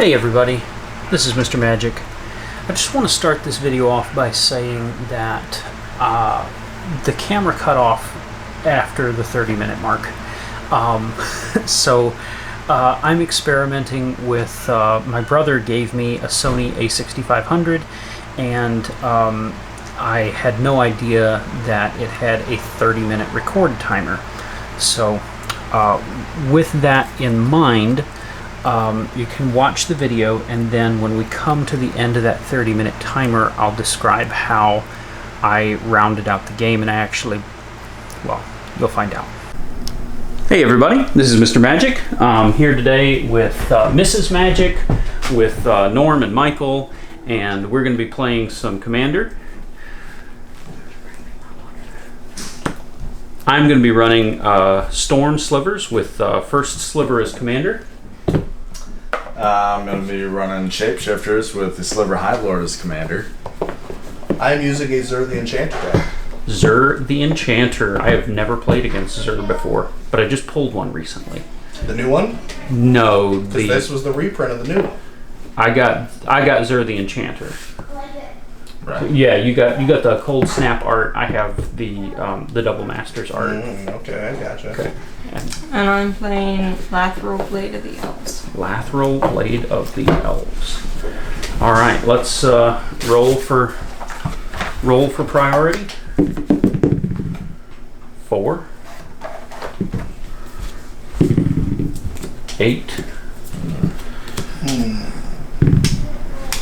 Hey everybody, this is Mr. Magic. I just want to start this video off by saying that the camera cut off after the 30-minute mark. I'm experimenting with, my brother gave me a Sony a6500 and I had no idea that it had a 30-minute record timer. So with that in mind, you can watch the video, and then when we come to the end of that 30-minute timer, I'll describe how I rounded out the game, and I actually, well, you'll find out. Hey everybody, this is Mr. Magic. I'm here today with Mrs. Magic, with Norm and Michael, and we're going to be playing some Commander. I'm going to be running Storm Slivers with first Sliver as Commander. I'm going to be running Shapeshifters with the Sliver High Lord as Commander. I'm using a Zur the Enchanter deck. Zur the Enchanter. I have never played against Zur before, but I just pulled one recently. The new one? No, because this was the reprint of the new one. I got Zur the Enchanter. Right. Yeah, you got the Cold Snap art. I have the Double Masters art. Okay, I gotcha. Okay. And I'm playing LATHRIL Blade of the Elves. LATHRIL Blade of the Elves. All right, let's roll for priority. 4, 8,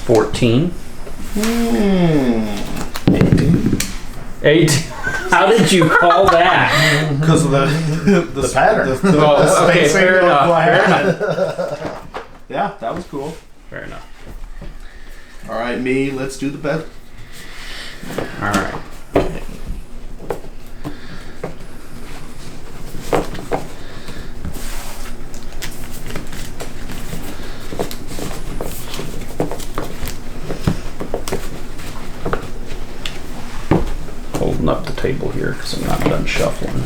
14. 8. How did you call that? Because of the pattern. Okay, fair enough. Yeah, that was cool. Fair enough. All right, me. Let's do the bet. All right. Holding up the table here because I'm not done shuffling.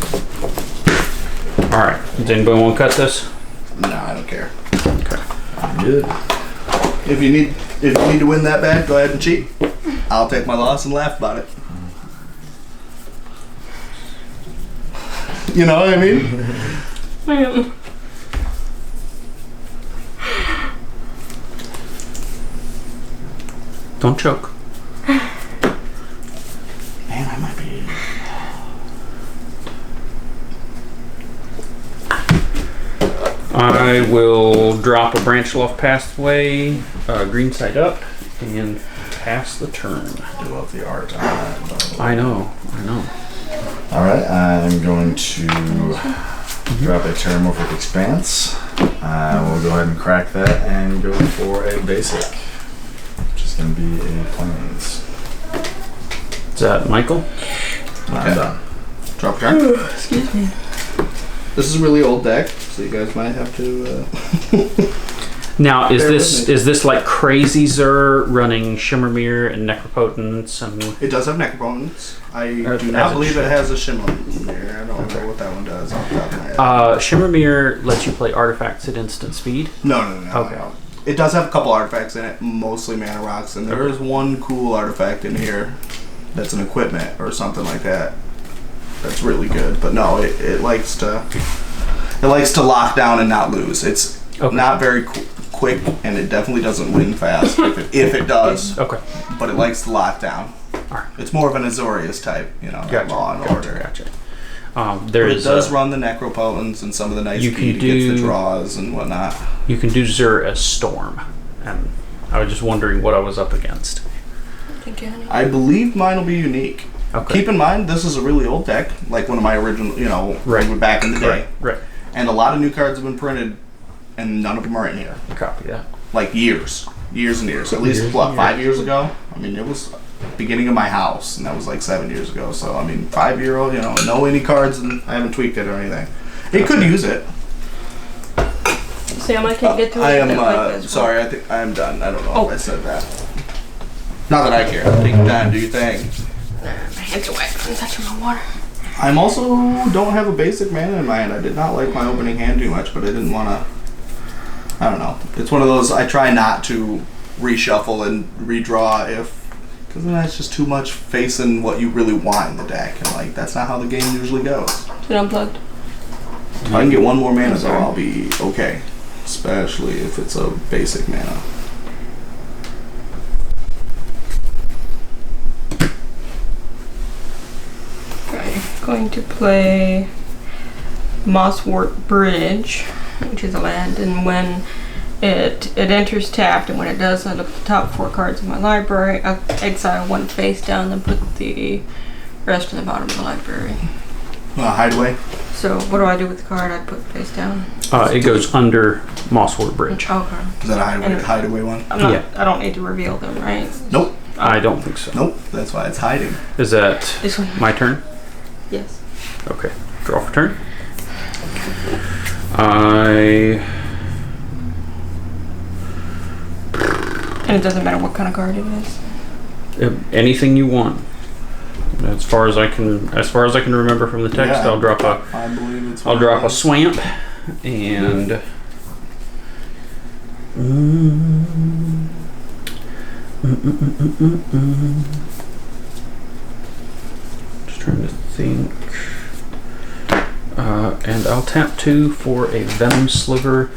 All right. Does anybody want to cut this? No, I don't care. Okay. I'm good. If you need to win that bet, go ahead and cheat. I'll take my loss and laugh about it. You know what I mean? Don't choke. Man, I might be. I will drop a Branch Loft Pathway, green side up, and pass the turn. I love the art on that. I know. Alright, I'm going to drop a Terramorphic Expanse. We'll go ahead and crack that and go for a basic, which is going to be a Plains. Is that Michael? I'm done. Drop turn. Excuse me. This is a really old deck, so you guys might have to. Now, is this like Crazy Zur running Shimmermere and Necropotence and? It does have Necropotence. I do not believe it has a Shimmermere. I don't know what that one does off the top of my head. Shimmermere lets you play artifacts at instant speed. No. Okay. No. It does have a couple artifacts in it, mostly mana rocks, and there is one cool artifact in here that's an equipment or something like that. That's really good, but no, it likes to lock down and not lose. It's not very quick, and it definitely doesn't win fast if it does. Okay. But it likes to lock down. All right. It's more of an Azorius type, Law and Order. Gotcha. But it does run the Necropotence and some of the nice speed. It gets the draws and whatnot. You can do Zur as Storm, and I was just wondering what I was up against. I believe mine will be unique. Okay. Keep in mind, this is a really old deck, like one of my original, Right. back in the day. Right. And a lot of new cards have been printed, and none of them are in here. Copy that. Like years and years. At least, 5 years ago? I mean, it was beginning of my house, and that was like 7 years ago. So, I mean, 5-year-old, no any cards, and I haven't tweaked it or anything. It could use it. Sam, I can't get to it. I am, sorry, I think I am done. I don't know if I said that. Not that I care. Take your time, do your thing. My hands are wet. I'm touching my water. I'm also don't have a basic mana in my hand. I did not like my opening hand too much, but I didn't want to. I don't know. It's one of those, I try not to reshuffle and redraw because then that's just too much facing what you really want in the deck. And like, that's not how the game usually goes. Is it unplugged? If I can get one more mana though, I'll be okay. Especially if it's a basic mana. Okay, going to play Mosswort Bridge, which is a land, and when it enters tapped, and when it does, I look at the top 4 cards of my library. I exile 1 face down, then put the rest in the bottom of the library. Hideaway. So what do I do with the card I put face down? It goes under Mosswort Bridge. Okay. Is that a hideaway one? I'm not, Yeah. I don't need to reveal them, right? Nope. I don't think so. Nope. That's why it's hiding. Is that This one. my turn? Yes. Okay. Draw for turn. And it doesn't matter what kind of card it is. Anything you want. As far as I can remember from the text, Yeah, I'll drop a I believe it's. I'll drop a swamp and just trying to think. And I'll tap 2 for a Venom Sliver.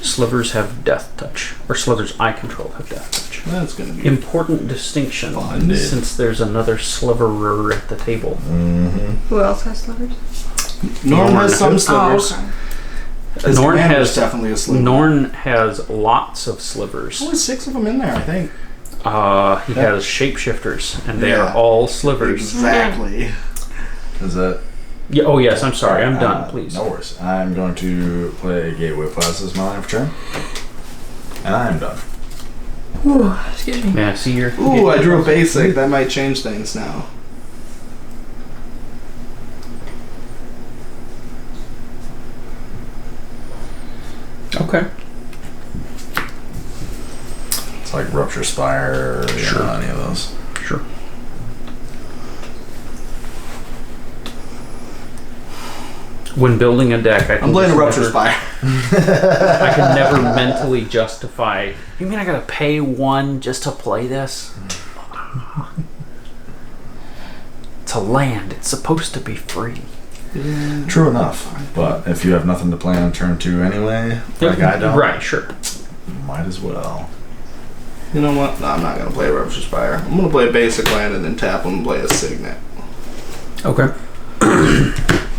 Slivers have Death Touch, or slivers I control have Death Touch. That's gonna be Important distinction, Fun. since there's another sliverer at the table. Who else has slivers? Norm has some slivers. Oh, okay. His Norn commander's has definitely a sliver. Norn has lots of slivers. Only 6 of them in there, I think. He has shapeshifters, and they Yeah. are all slivers. Exactly. Is that? Yeah. Oh yes. I'm sorry. I'm done. Please. No worries. I'm going to play Gateway Plus as my line for turn. And I am done. Ooh, excuse me. May I see your? Ooh, I drew a basic. That might change things now. Okay. It's like Rupture Spire, Sure. any of those. Sure. When building a deck, I'm playing a Rupture never, Spire. I can never mentally justify. You mean I gotta pay 1 just to play this? It's a land. It's supposed to be free. True enough. But if you have nothing to play on turn 2 anyway, like I don't, Right. Sure. might as well. You know what? No, I'm not gonna play a Rupture Spire. I'm gonna play a basic land and then tap them and play a Signet. Okay.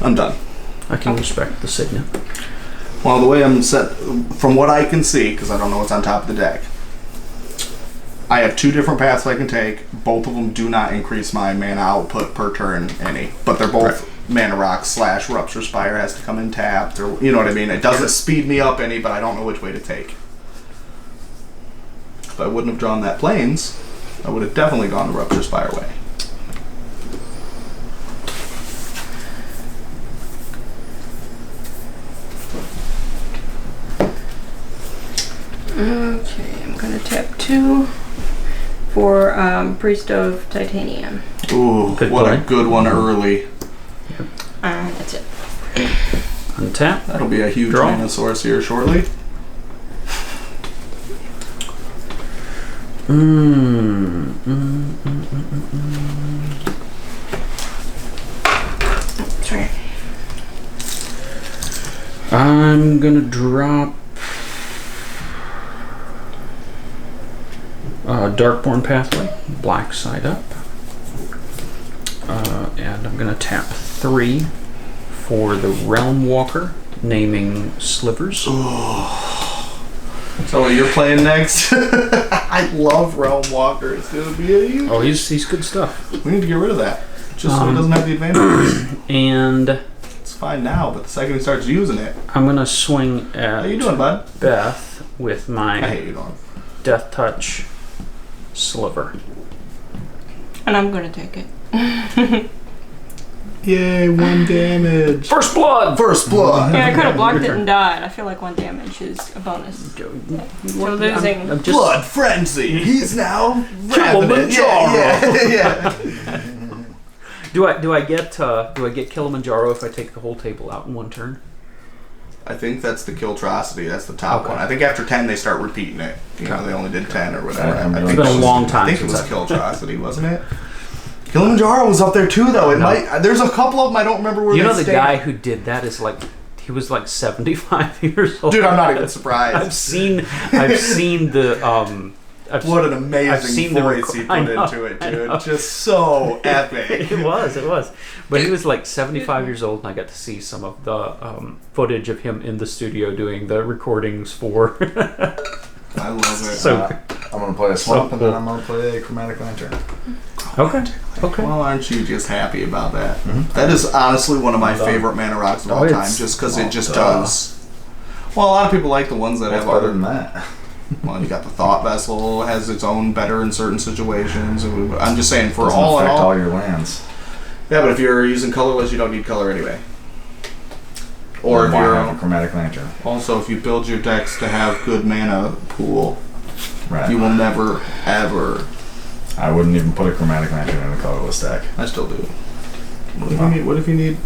I'm done. I can respect the signet. Well, the way I'm set, from what I can see, because I don't know what's on top of the deck, I have 2 different paths I can take. Both of them do not increase my mana output per turn any, but they're both mana rocks / Rupture Spire has to come in tapped, or you know what I mean. It doesn't speed me up any, but I don't know which way to take. If I wouldn't have drawn that Plains, I would have definitely gone the Rupture Spire way. Okay, I'm gonna tap 2 for Priest of Titanium. Ooh, Good what play. a good one early. And that's it. Untap. That'll be a huge Draw. mana source here shortly. Sorry. I'm gonna drop Darkborn Pathway, black side up, and I'm gonna tap 3 for the Realm Walker, naming Slivers. So what you're playing next? I love Realm Walker. It's gonna be a huge. Oh, he's good stuff. We need to get rid of that, just so he doesn't have the advantage. And It's fine now, but the second he starts using it, I'm gonna swing at how you doing, bud? Beth with I my hate you, Norm. Death Touch Sliver. And I'm gonna take it. Yay! 1 damage. First blood. First blood. Yeah, I could have blocked Your it turn. and died. I feel like 1 damage is a bonus. So losing. I'm just, Blood frenzy. He's now Kilimanjaro. Yeah. Do I get Kilimanjaro if I take the whole table out in 1 turn? I think that's the Killtrocity. That's the top one. I think after 10 they start repeating it. You know, they only did 10 or whatever. Yeah, I It's think been a it was- long time I think it was since Killtrocity, wasn't it? Kilimanjaro was up there too, though. It might. There's a couple of them I don't remember where. You they know the stayed. guy who did that is like, he was like 75 years old. Dude, I'm not even surprised. I've seen the What an amazing I've seen the voice he put I know, into it, I know. dude. Just so epic. It was. But he was like 75 years old, and I got to see some of the footage of him in the studio doing the recordings for. I love it. So I'm gonna play a swamp, and cool. then I'm gonna play a chromatic lantern. okay. Well, aren't you just happy about that? That is honestly one of my favorite mana rocks of all time, just because it just does. Well, a lot of people like the ones that What's have better other. than that? Well, you got the Thought Vessel, has its own better in certain situations. I'm just saying, for Doesn't all in affect all. all your lands. Yeah, but if you're using colorless, you don't need color anyway. Or if Why have a you're chromatic lantern? also, if you build your decks to have good mana pool, Right. you will never ever. I wouldn't even put a chromatic lantern in a colorless deck. I still do. What if you need?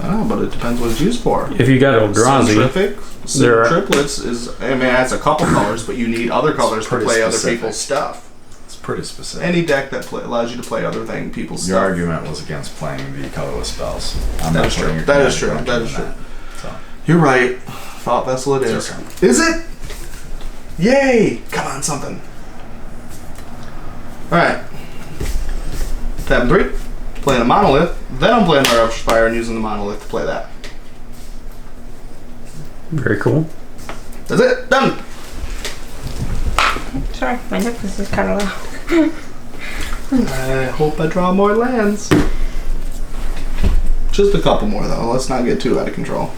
I don't know, but it depends what it's used for. If you got Eldrazi, Centrific, There are- triplets is. I mean, that's a couple colors, but you need other colors to pretty play other specific. people's stuff. It's pretty specific. Any deck that allows you to play other people's Your stuff. argument was against playing the colorless spells. I'm That not is true. putting a That is chromatic true. lantern That is in true. So, You're right. Thought Vessel it is. your turn. Is it? Yay! Come on, something. Alright. Tapping 3. Playing a monolith. Then I'm playing Heart of Spire and using the monolith to play that. very cool. That's it. Done. Sorry, my necklace is kind of loud. I hope I draw more lands. Just a couple more, though. Let's not get too out of control.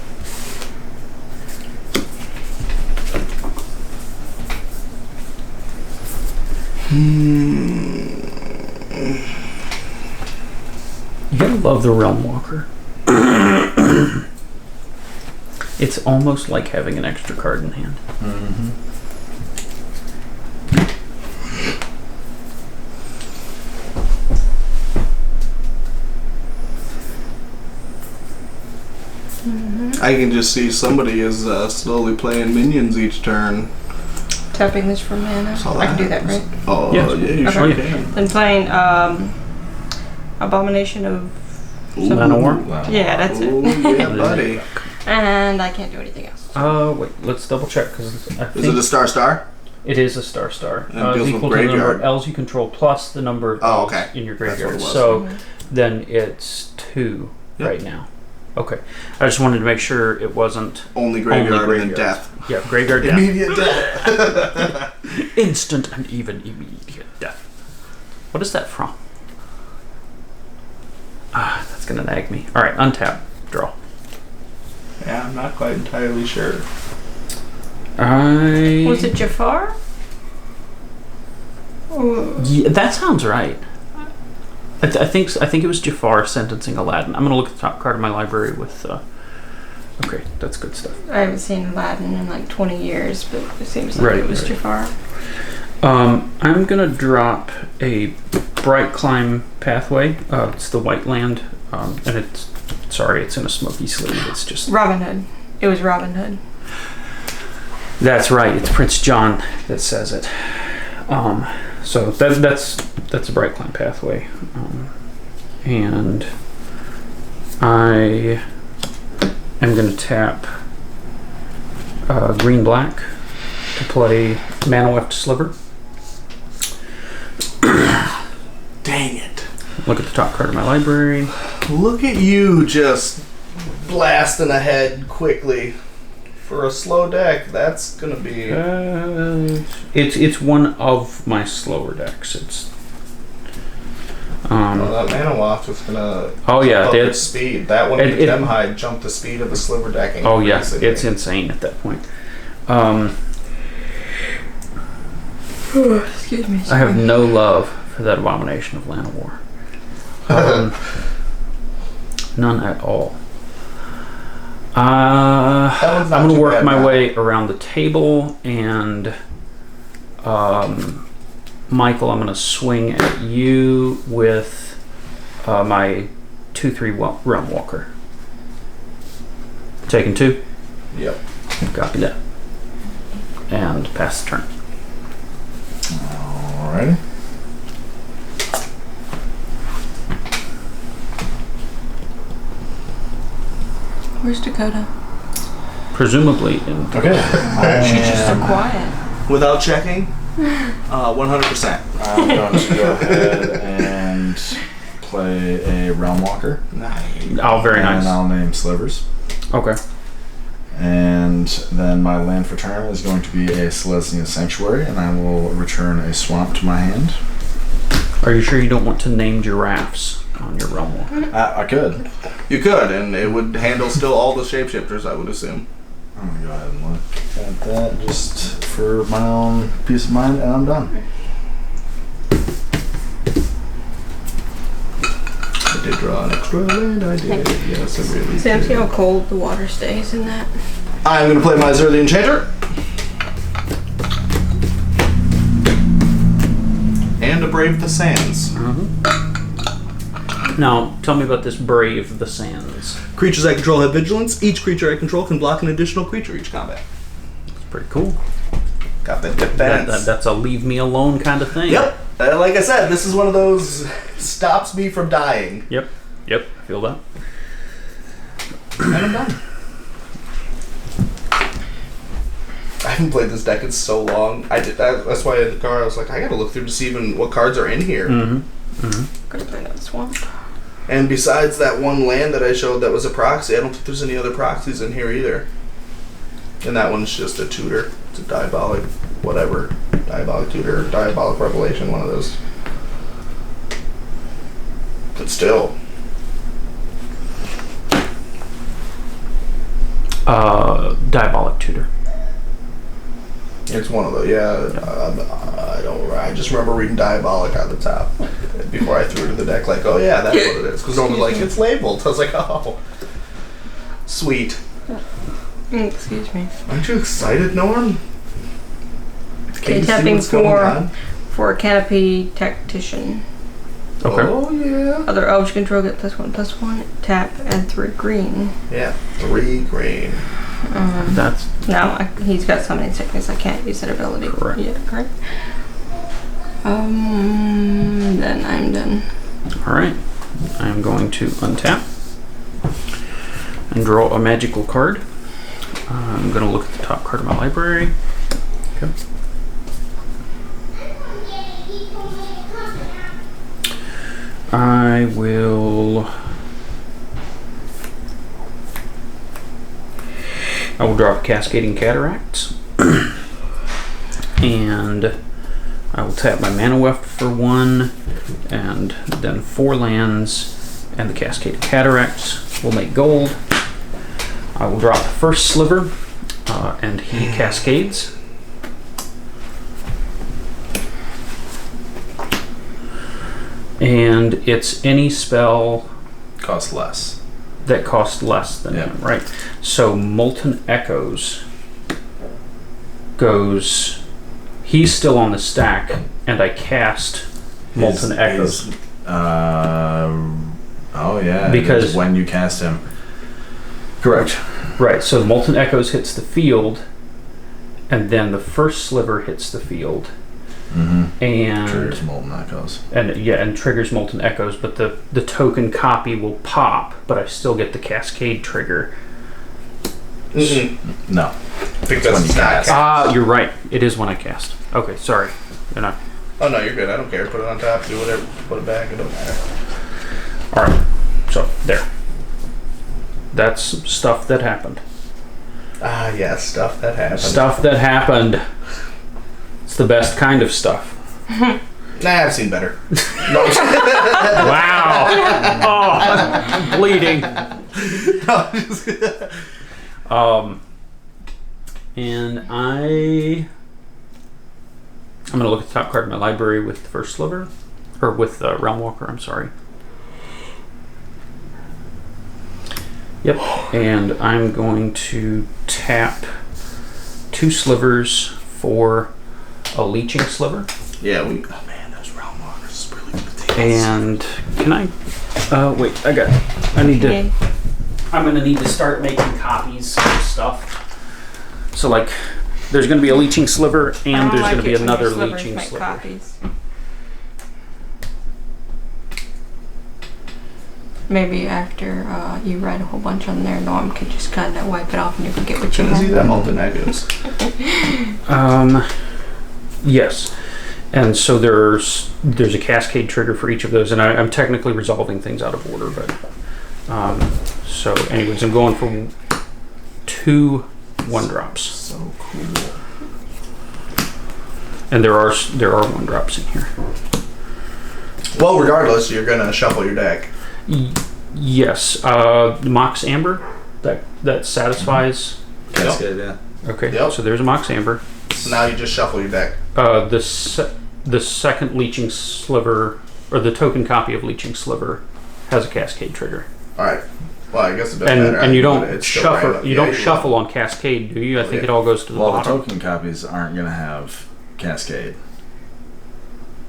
You gotta love the Realm Walker. It's almost like having an extra card in hand. I can just see somebody is slowly playing minions each turn. Tapping this for mana. Saw I can do that, right? Oh, Yes. yeah, you Okay. sure Oh, yeah. can. Then playing Abomination of... Manowar? Yeah, that's it. Oh, yeah, buddy. And I can't do anything else. Wait, let's double check because I think Is it a star? it is a star. And it deals It's with equal to the number graveyard. of L's you control plus the number of Oh, L's okay. in your That's what graveyard. it was. So then it's 2 Yep. right now. Okay, I just wanted to make sure it wasn't Only graveyard and then graveyards. death. Yeah, graveyard death. Immediate death. Instant and even immediate death. What is that from? Ah, that's gonna nag me. All right, untap, draw. Yeah, I'm not quite entirely sure. Was it Jafar? Yeah, that sounds right. I think it was Jafar sentencing Aladdin. I'm gonna look at the top card of my library with. Okay, that's good stuff. I haven't seen Aladdin in like 20 years, but it seems like Right, it was right. Jafar. I'm gonna drop a Bright Climb Pathway. It's the white land, and it's in a smoky sleeve. It's just Robin Hood. It was Robin Hood. that's right. It's Prince John that says it. So that's a Bright Climb Pathway, and I am gonna tap green black to play Mana Left Sliver. Dang it. Look at the top card of my library. Look at you just blasting ahead quickly. For a slow deck, that's gonna be. It's one of my slower decks. It's Well, that Mana Waft is gonna. oh yeah, up its it's speed. That one with the Gem Hide jumped the speed of the Sliver decking. oh yeah, basically. it's insane at that point. Excuse me. I have no love for that Abomination of Llanowar. None at all. one's not I'm going too to work bad my now. way around the table, and Michael, I'm going to swing at you with my 2/3 Realm Walker. Taking 2. Yep. Copy that. And pass the turn. Alrighty. Where's Dakota? Presumably in. Okay. She's just so quiet. Without checking, 100%. I'm going to go ahead and play a Realm Walker. Nice. Oh, very nice. And I'll name Slivers. Okay. And then my land for turn is going to be a Selesnya Sanctuary, and I will return a swamp to my hand. Are you sure you don't want to name giraffes on your Realm Walker? I could. You could, and it would handle still all the shapeshifters, I would assume. I'm going to go ahead and look at that just for my own peace of mind, and I'm done. I did draw an extra land, I did. Yes, I really Sam, see did. how cold the water stays in that? I'm going to play my Zer the Enchanter. And to Brave the Sands. Now, tell me about this Brave the Sands. Creatures I control have vigilance. Each creature I control can block an additional creature each combat. It's pretty cool. Got the defense. That's a leave me alone kind of thing. Yep. Like I said, this is one of those stops me from dying. Yep. I feel that. And I'm done. I haven't played this deck in so long. That's why in the car I was like, I gotta look through to see even what cards are in here. Could have played that swamp. And besides that one land that I showed that was a proxy, I don't think there's any other proxies in here either. And that one's just a tutor. It's a diabolic whatever. Diabolic tutor, diabolic revelation, one of those. But still. Diabolic tutor. It's one of those, yeah. I just remember reading diabolic on the top before I threw it in the deck, like, oh yeah, that's what it is. Because someone was like, it's labeled. I was like, oh, sweet. Excuse me. Aren't you excited, Norm? Okay, you see tapping what's going on? for a Canopy Tactician. Okay. Oh yeah. Other elves you control get +1/+1. Tap and 3 green. Yeah, 3 green. That's He's got summoning sickness. I can't use that ability. Correct. Yeah, correct. Then I'm done. all right. I'm going to untap and draw a magical card. I'm going to look at the top card of my library. Okay. I will drop Cascading Cataracts. And I will tap my Mana Weft for 1, and then 4 lands, and the Cascading Cataracts will make gold. I will drop the first Sliver, and he cascades. And it's any spell Cost less. that costs less than Yeah. him, right? So Molten Echoes goes. He's still on the stack, and I cast Molten Echoes. Oh yeah. Because- it is when you cast him. Correct. Right. So Molten Echoes hits the field, and then the first Sliver hits the field, and Triggers Molten Echoes. and triggers Molten Echoes. But the token copy will pop, but I still get the Cascade trigger. No. I think when that's you not cast. You're right. It is when I cast. Okay, sorry. You're not. Oh no, you're good. I don't care. Put it on top. Do whatever. Put it back. It don't matter. All right. So there. That's stuff that happened. Ah, yeah, stuff that happened. Stuff that happened. It's the best kind of stuff. Nah, I've seen better. No, Wow. Oh, I'm bleeding. And I'm gonna look at the top card of my library with the first Sliver, or with Realm Walker. I'm sorry. Yep. And I'm going to tap 2 Slivers for a Leeching Sliver. yeah, oh man, those Realm Walkers is really good. And can I? Wait. I need to. Okay. I'm gonna need to start making copies of stuff. So like, there's going to be a leeching sliver, and there's going to be another slivers leeching make sliver. copies. Maybe after you write a whole bunch on there, Norm could just kind of wipe it off and you can get what you Can I see want. that multi-negatives? Yes. And so there's a cascade trigger for each of those, and I'm technically resolving things out of order, but so anyways, I'm going for 2 1-drops. So cool. And there are 1-drops in here. Well, regardless, you're gonna shuffle your deck. Yes, Mox Amber that satisfies. Cascade, yeah. Okay, Yep. so there's a Mox Amber. So now you just shuffle your deck. The second leeching sliver, or the token copy of leeching sliver, has a cascade trigger. All right. Well, I guess it doesn't matter. And you But don't it's still shuffle. random. You Yeah, don't shuffle on cascade, do you? I think yeah. it all goes to the Well, the bottom. token copies aren't going to have cascade.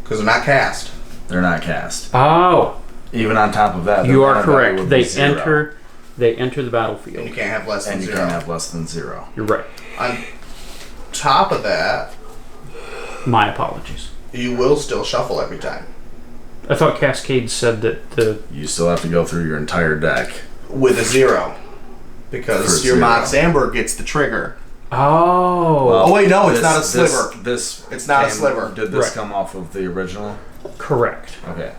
because they're not cast. They're not cast. Oh, Even on top of that, you the are mana value correct. would They be 0. enter the And you battlefield. can't have less than And you 0. can't have less than 0. You're right. On top of that, My apologies. you will still shuffle every time. I thought cascade said that the You still have to go through your entire deck. With a 0. Because For your 0. Mox Amber gets the trigger. oh wait, no, it's not a sliver. This It's not a sliver. Did this Right. come off of the original? correct. Okay.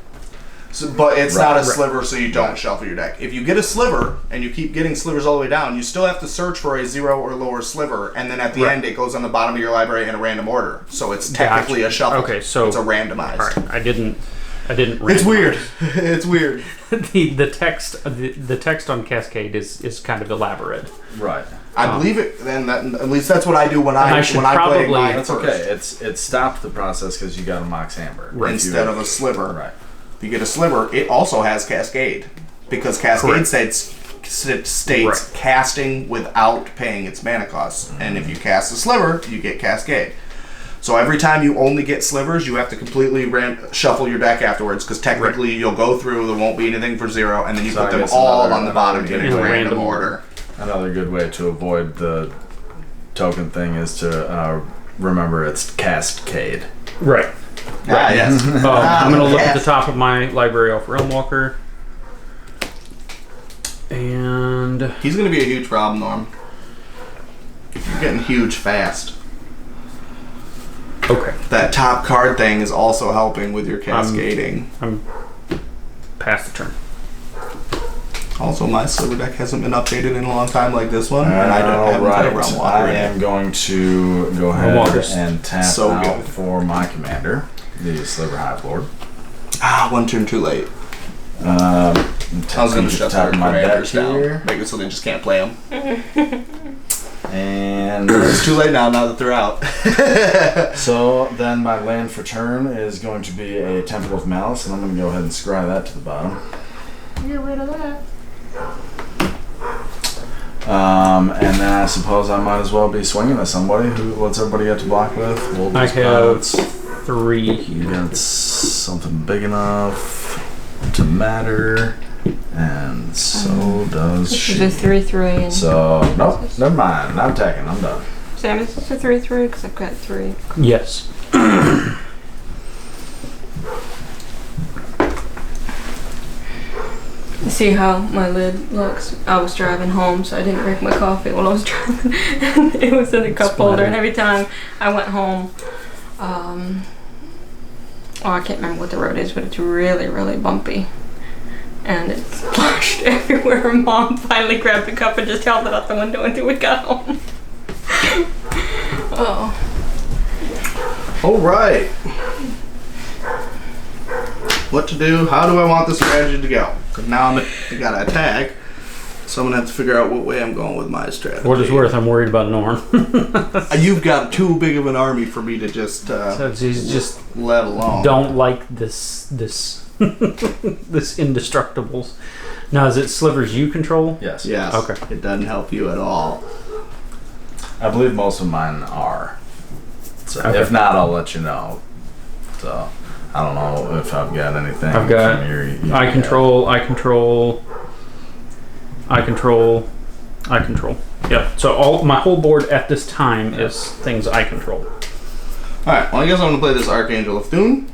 So, but it's Right, not a right. sliver, so you don't shuffle your deck. If you get a sliver and you keep getting slivers all the way down, you still have to search for a 0 or lower sliver, and then at the Right. end it goes on the bottom of your library in a random order. So it's technically a shuffle. Okay, so it's a randomized. all right. I didn't. It's randomize. weird. It's weird. the text on cascade is kind of elaborate. Right. I believe it. Then that, at least that's what I do when I I should when I play probably- mine That's first. okay. It stopped the process because you got a Mox Amber. Right. Instead of a sliver. Right. If you get a sliver, it also has Cascade. Because Cascade Correct. states Right. casting without paying its mana costs. And if you cast a sliver, you get Cascade. So every time you only get slivers, you have to completely shuffle your deck afterwards. Because technically you'll go through, there won't be anything for 0, and then you So I put them guess all another- on the bottom another in good a way. random order. Another good way to avoid the token thing is to remember it's Cascade. Right. Ah, yes. I'm going to look at the Yes. top of my library of Realmwalker. And He's going to be a huge problem, Norm. You're getting huge fast. okay, That top card thing is also helping with your cascading. I'm past the turn. Also, my silver deck hasn't been updated in a long time like this one, and I don't have Alright, a realm walker I in am it. going to go ahead Walker's and tap so out good. for my commander, the Sliver Hive Lord. Ah, one turn too late. I I was going to shut top their my deck commanders down, here, make it so they just can't play them. and It's too late now that they're out. so then my land for turn is going to be a Temple of Malice, and I'm going to go ahead and scry that to the bottom. Get rid of that. And then I suppose I might as well be swinging at somebody. What's everybody got to block with? I have 3 You here. got something big enough to matter, and so does This she. is a 3/3. And So, nope, never mind. I'm attacking. I'm done. Sam, is this a 3/3? Because I've got 3. Yes. See how my lid looks? I was driving home, so I didn't drink my coffee while I was driving. It was in a cup holder, and every time I went home, I can't remember what the road is, but it's really, really bumpy. And it splashed everywhere. Mom finally grabbed the cup and just held it out the window until we got home. Oh. All right. What to do? How do I want the strategy to go? Because now I got to attack, so I'm gonna have to figure out what way I'm going with my strategy. For what it's worth, I'm worried about Norm. You've got too big of an army for me to just So he's just let alone. don't like this this indestructibles. Now, is it slivers you control? Yes. Yes. Okay. It doesn't help you at all. I believe most of mine are. So Okay. if not, I'll let you know. So I don't know if I've got anything. I've got- from your I control I control. Yeah. So my whole board at this time is things I control. Alright, well I guess I'm going to play this Archangel of Thune.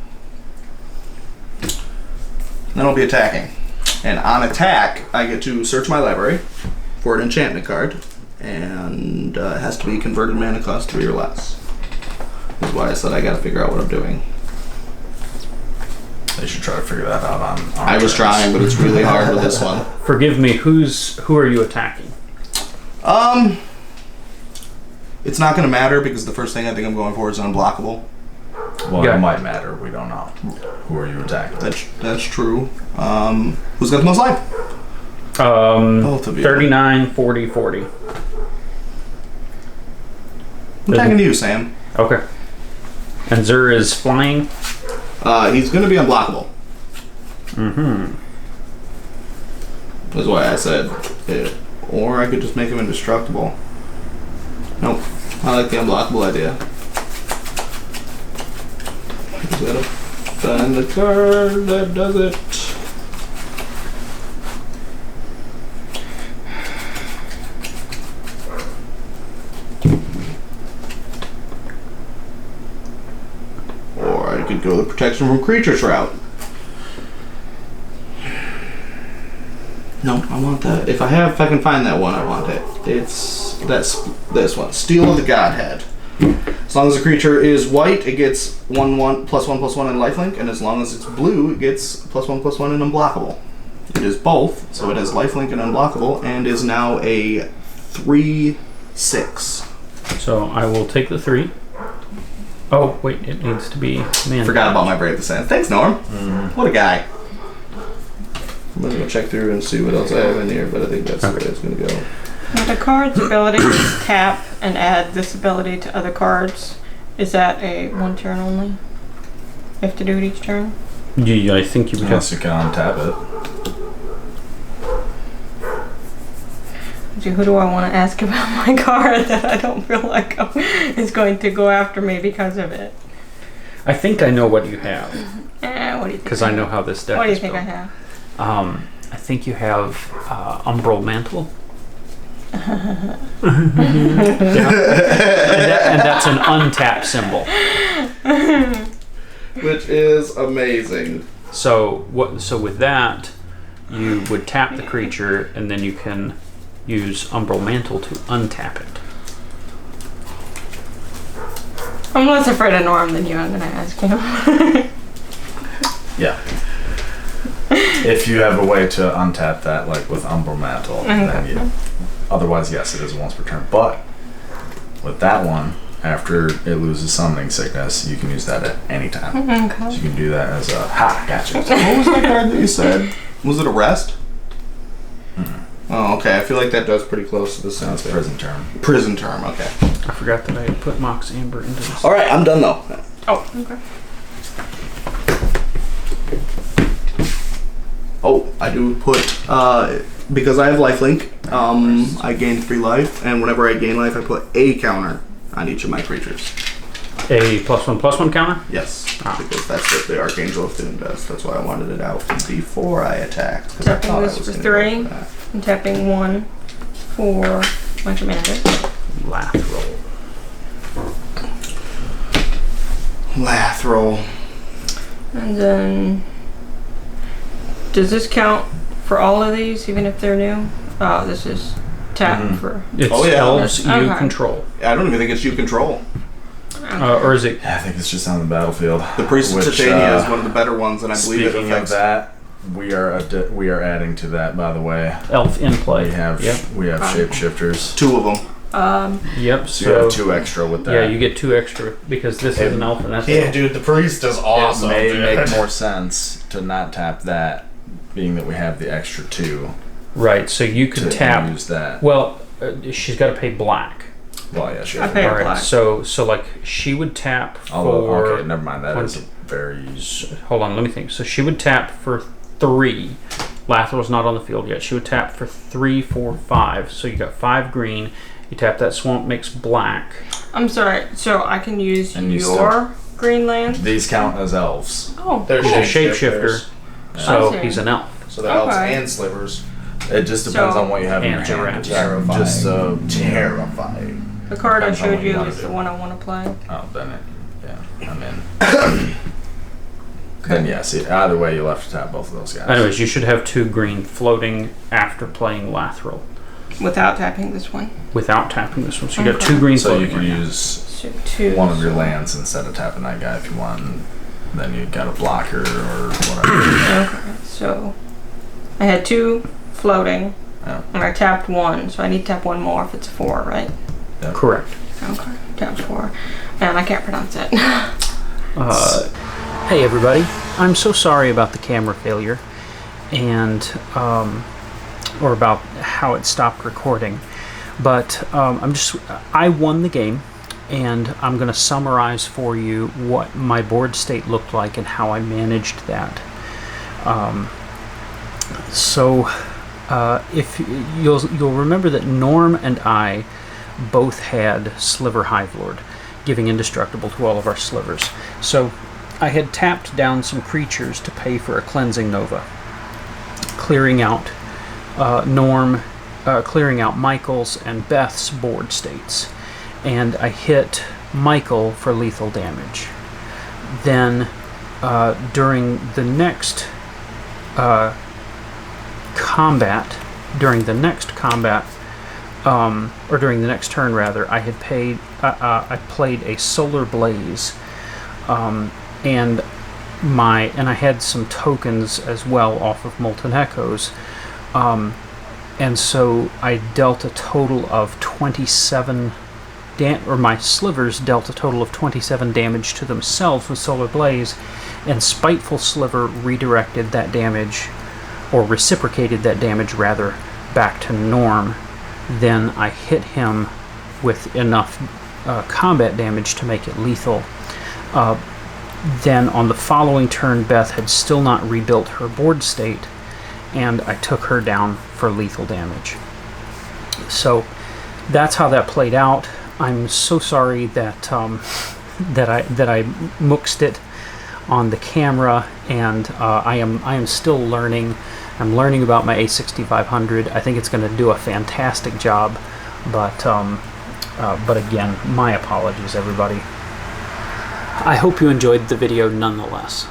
Then I'll be attacking. And on attack, I get to search my library for an enchantment card. And it has to be converted mana cost 3 or less. That's why I said I gotta figure out what I'm doing. They should try to figure that out on I was trying, but it's really hard with this one. Forgive me. Who are you attacking? It's not gonna matter because the first thing I think I'm going for is unblockable. Well, Yeah. it might matter. We don't know. Who are you attacking? That's true. Who's got the most life? Both of you. 39, 40, 40. I'm attacking you, Sam. Okay. And Zur is flying. He's gonna be unblockable. Mm-hmm. That's why I said it. Or I could just make him indestructible. Nope. I like the unblockable idea. Just gotta find the card that does it. Or I could go the protection from creatures route. No, I want that. If I can find that one, I want it. That's this one. Steel of the Godhead. As long as the creature is white, it gets 1/1 +1/+1 in lifelink, and as long as it's blue, it gets +1/+1 in unblockable. It is both, so it has lifelink and unblockable, and is now a 3/6. So I will take the 3. Oh wait, it needs to be man. Forgot about my Brave the Sand. Thanks, Norm. What a guy. I'm gonna go check through and see what else I have in here, but I think that's the way it's gonna go. Now the card's ability to tap and add this ability to other cards. Is that a one turn only? You have to do it each turn? Yeah, I think you would have. Unless you can untap it. Who do I want to ask about my card that I don't feel like is going to go after me because of it? I think I know what you have What do you think? because I know how this deck What do you is think I built. have? I think you have Umbral Mantle. Yeah. and that's an untap symbol. Which is amazing. So with that, you would tap the creature, and then you can use Umbral Mantle to untap it. I'm less afraid of Norm than you. I'm going to ask him. Yeah. If you have a way to untap that, like with Umbral Mantle, then you. Otherwise, yes, it is once per turn. But with that one, after it loses summoning sickness, you can use that at any time. Okay. So you can do that as a gotcha. What was that card that you said? Was it Arrest? Oh, okay. I feel like that does pretty close to the Sounds sense. prison term. Prison term. Okay. I forgot that I had put Mox Amber into this. All right, I'm done though. Oh, okay. Oh, I do put because I have lifelink. I gain 3 life, and whenever I gain life, I put a counter on each of my creatures. A +1/+1 counter? Yes, because that's what the Archangel of Thune does. That's why I wanted it out before I attacked. 'Cause I Tapping thought I this was for gonna go 3. for that. I'm tapping 1 for my commander. Lathril. Lathril. And then, does this count for all of these, even if they're new? Oh, this is tap for. It's Oh, yeah. elves you Okay. control. I don't even think it's you control. Or is it? Yeah, I think it's just on the battlefield. The Priest of Which, Titania is one of the better ones, and I believe it Speaking affects. of that, we are adding to that. By the way, Elf in play. we have shapeshifters. 2 of them. Yep. So you have 2 extra with that. Yeah, you get 2 extra because this is an elf and that's Yeah, dude, the priest is awesome. It may dude. make more sense to not tap that, being that we have the extra 2 right. So you could to tap. use that. Well, she's got to pay black. Well, yeah, sure. I pay All her right. black. So like she would tap Although, for. okay, never mind. That one- is a very. Hold on, let me think. So she would tap for 3. Lathril's not on the field yet. She would tap for 3, 4, 5. So you got 5 green. You tap that swamp, makes black. I'm sorry, so I can use And you your green land? These count as elves. Oh, They're He's a shapeshifters. shapeshifter, so I see. he's an elf. So they're elves Okay. and slivers. It just depends So- on what you have in your And hand. Terrifying. Just so Terrifying. The card I Depends on showed what you you wanna is the do. one I want to play. Oh, then I'm in. Then yes, either way, you'll have to tap both of those guys. Anyways, you should have 2 green floating after playing Lathril Without tapping this one. without tapping this one. So you got Okay. 2 green So you floating. can right now. use So 2. one of your lands instead of tapping that guy if you want. And then you got a blocker or whatever. Okay. So I had 2 floating. Yeah. And I tapped 1, so I need to tap 1 more if it's a 4, right? Correct. Okay. Tapped 4. And I can't pronounce it. Hey everybody, I'm so sorry about the camera failure and or about how it stopped recording, but I won the game, and I'm going to summarize for you what my board state looked like and how I managed that. If you'll remember that Norm and I both had Sliver Hivelord, giving indestructible to all of our slivers. So I had tapped down some creatures to pay for a cleansing nova, clearing out clearing out Michael's and Beth's board states, and I hit Michael for lethal damage. Then during the next combat, or during the next turn rather, I had I played a Solar Blaze. And I had some tokens as well off of Molten Echoes, and so I dealt a total of 27 my slivers dealt a total of 27 damage to themselves with Solar Blaze, and Spiteful Sliver redirected that damage, or reciprocated that damage rather, back to Norm. Then I hit him with enough combat damage to make it lethal. Then on the following turn, Beth had still not rebuilt her board state, and I took her down for lethal damage. So that's how that played out. I'm so sorry that that I muxed it on the camera, and I am still learning. I'm learning about my A6500. I think it's going to do a fantastic job, but again, my apologies, everybody. I hope you enjoyed the video nonetheless.